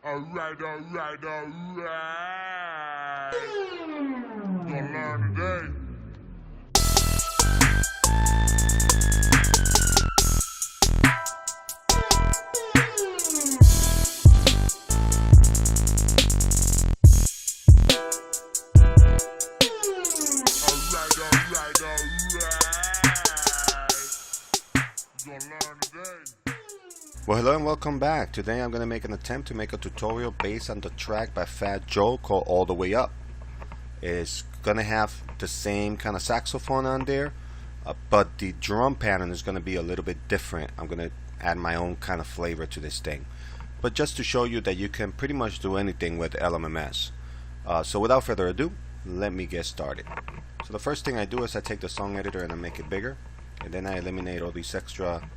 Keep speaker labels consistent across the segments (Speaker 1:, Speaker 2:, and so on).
Speaker 1: Alright. Gonna learn today. Alright. Gonna learn today.
Speaker 2: Well, hello and welcome back. Today I'm going to make an attempt to make a tutorial based on the track by Fat Joe called All the Way Up. It's going to have the same kind of saxophone on there, but the drum pattern is going to be a little bit different. I'm going to add my own kind of flavor to this thing. But just to show you that you can pretty much do anything with Lmms. So without further ado, let me get started. So the first thing I do is I take the song editor and I make it bigger, and then I eliminate all these extra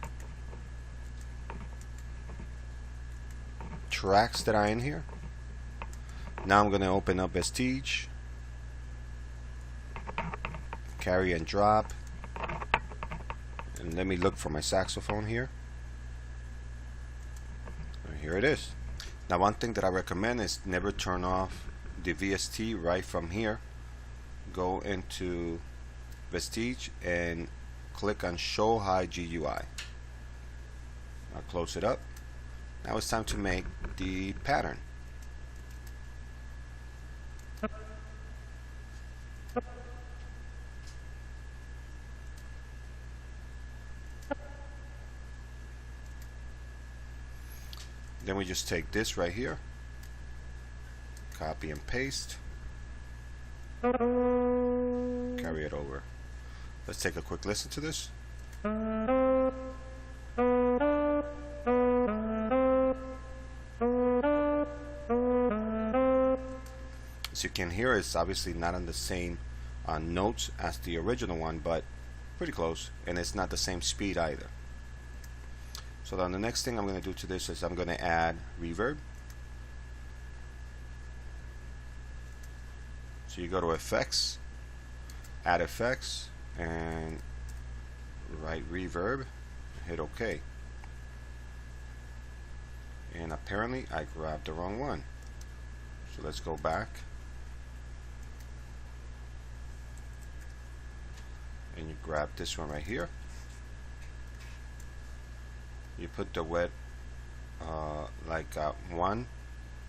Speaker 2: tracks that are in here. Now I'm going to open up Vestige, carry and drop, and let me look for my saxophone here. And here it is. Now one thing that I recommend is never turn off the VST right from here. Go into Vestige and click on Show High GUI. I'll close it up. Now it's time to make the pattern. Then we just take this right here, copy and paste, carry it over. Let's take a quick listen to this. As you can hear, it's obviously not on the same notes as the original one, but pretty close, and it's not the same speed either. So then the next thing I'm going to do to this is I'm going to add reverb. So you go to Effects, Add Effects, and write reverb, hit OK. And apparently I grabbed the wrong one. So let's go back. And you grab this one right here. You put the wet like 1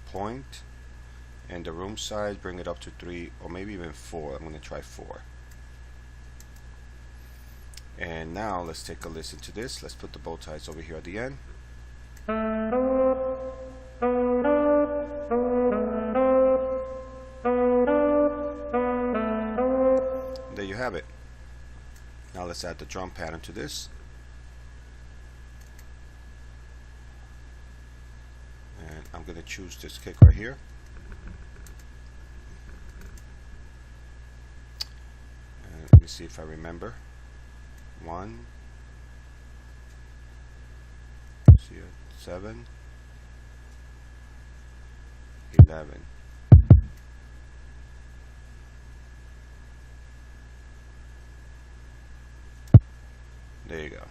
Speaker 2: point, and the room size bring it up to 3 or maybe even 4. I'm going to try 4. And now let's take a listen to this. Let's put the bow ties over here at the end. There you have it. Now let's add the drum pattern to this. And I'm going to choose this kick right here. And let me see if I remember. 1, see it, 7, 11. There you go.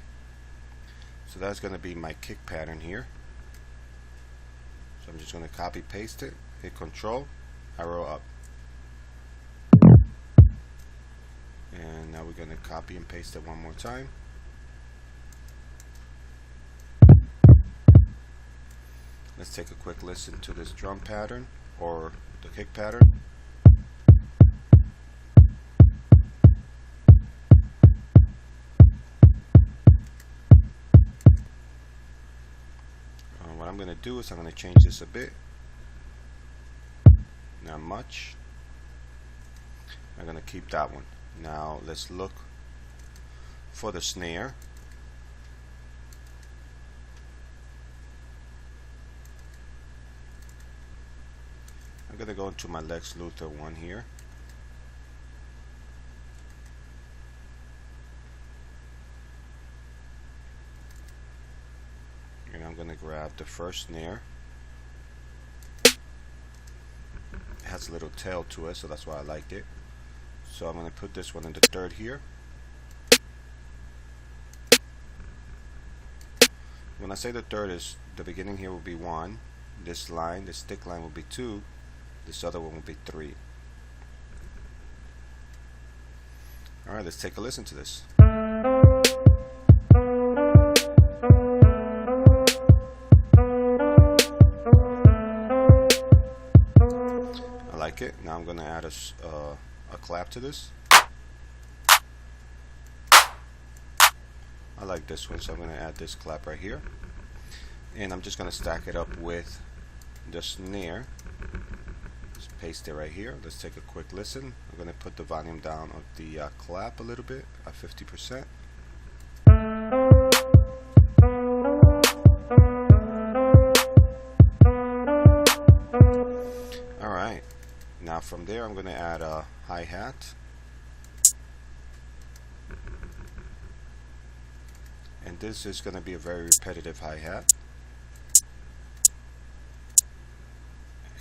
Speaker 2: So that's going to be my kick pattern here. So I'm just going to copy paste it, hit Control, arrow up. And now we're going to copy and paste it one more time. Let's take a quick listen to this drum pattern or the kick pattern. What I'm going to do is I'm going to change this a bit. Not much. I'm going to keep that one. Now let's look for the snare. I'm going to go into my Lex Luthor one here. And I'm going to grab the first snare. It has a little tail to it, so that's why I liked it. So I'm going to put this one in the third here. When I say the third, is the beginning here will be 1, this line, this stick line will be 2, this other one will be 3. Alright, let's take a listen to this. I like it. Now I'm going to add a clap to this. I like this one, so I'm going to add this clap right here. And I'm just going to stack it up with the snare. Just paste it right here. Let's take a quick listen. I'm going to put the volume down of the clap a little bit at 50%. Alright, now from there I'm going to add a hi-hat. And this is going to be a very repetitive hi-hat.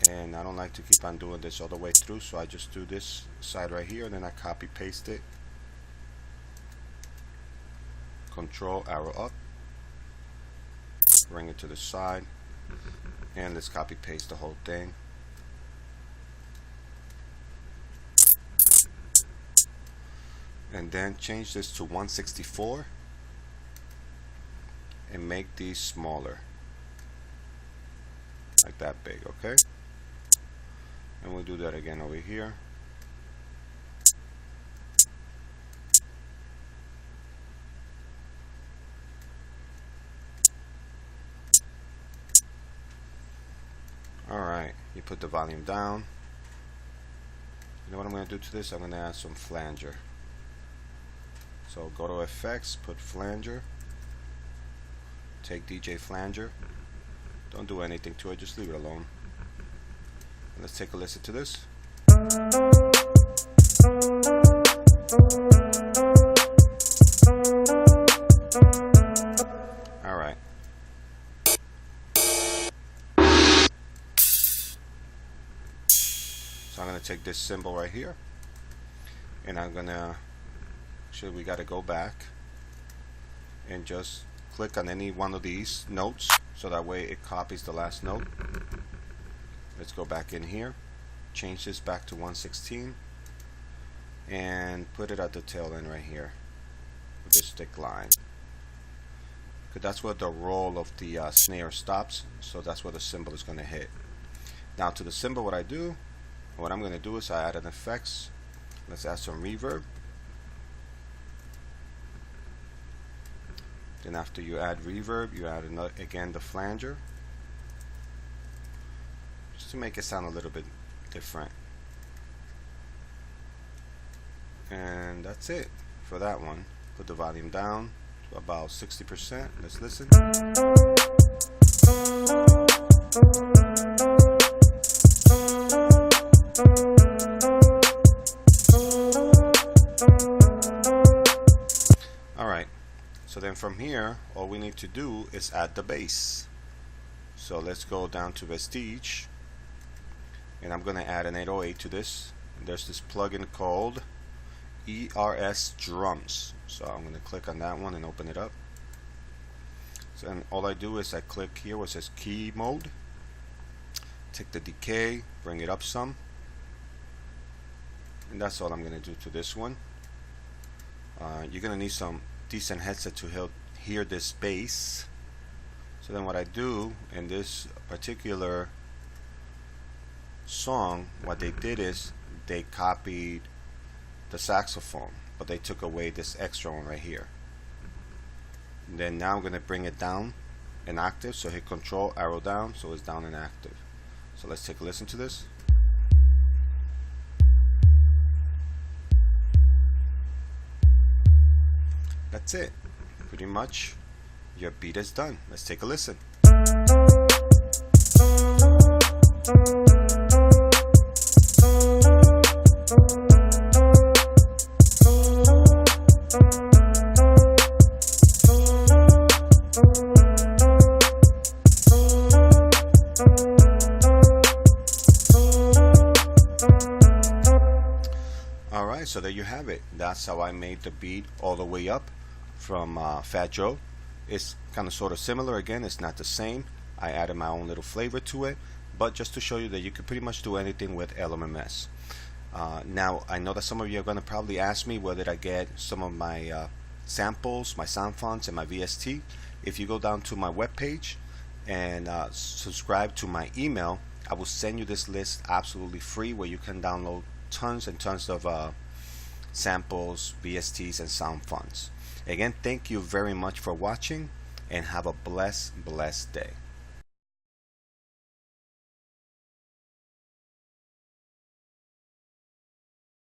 Speaker 2: And I don't like to keep on doing this all the way through, so I just do this side right here and then I copy paste it. Control arrow up, bring it to the side, and let's copy paste the whole thing. And then change this to 164 and make these smaller, like that big, okay? And we'll do that again over here. Alright, you put the volume down. You know what I'm going to do to this? I'm going to add some flanger. So go to effects, put flanger, take DJ flanger. Don't do anything to it, just leave it alone. And let's take a listen to this. Alright. So I'm going to take this cymbal right here and I'm going to, actually we got to go back and just click on any one of these notes so that way it copies the last note. Let's go back in here, change this back to 116 and put it at the tail end right here with this stick line, because that's where the roll of the snare stops, so that's where the cymbal is going to hit. Now to the cymbal, what I'm going to do is I add an effects. Let's add some reverb. Then after you add reverb, you add again the flanger, just to make it sound a little bit different. And that's it for that one. Put the volume down to about 60%. Let's listen. Alright, so then from here all we need to do is add the bass. So let's go down to Vestige and I'm going to add an 808 to this. There's this plugin called ERS Drums, so I'm going to click on that one and open it up. So then all I do is I click here where it says key mode, take the decay, bring it up some, and that's all I'm going to do to this one. You're going to need some decent headset to help hear this bass. So then what I do in this particular song, what they did is they copied the saxophone, but they took away this extra one right here. And then now I'm going to bring it down an octave, so hit control arrow down so it's down an octave. So let's take a listen to this. That's it. Pretty much your beat is done. Let's take a listen. Alright, so there you have it. That's how I made the beat all the way up from Fat Joe. It's kind of sort of similar. Again, it's not the same. I added my own little flavor to it, but just to show you that you can pretty much do anything with Lmms. Now, I know that some of you are going to probably ask me where did I get some of my samples, my sound fonts, and my VST. If you go down to my webpage and subscribe to my email, I will send you this list absolutely free where you can download tons and tons of samples, VSTs, and sound fonts. Again, thank you very much for watching, and have a blessed day.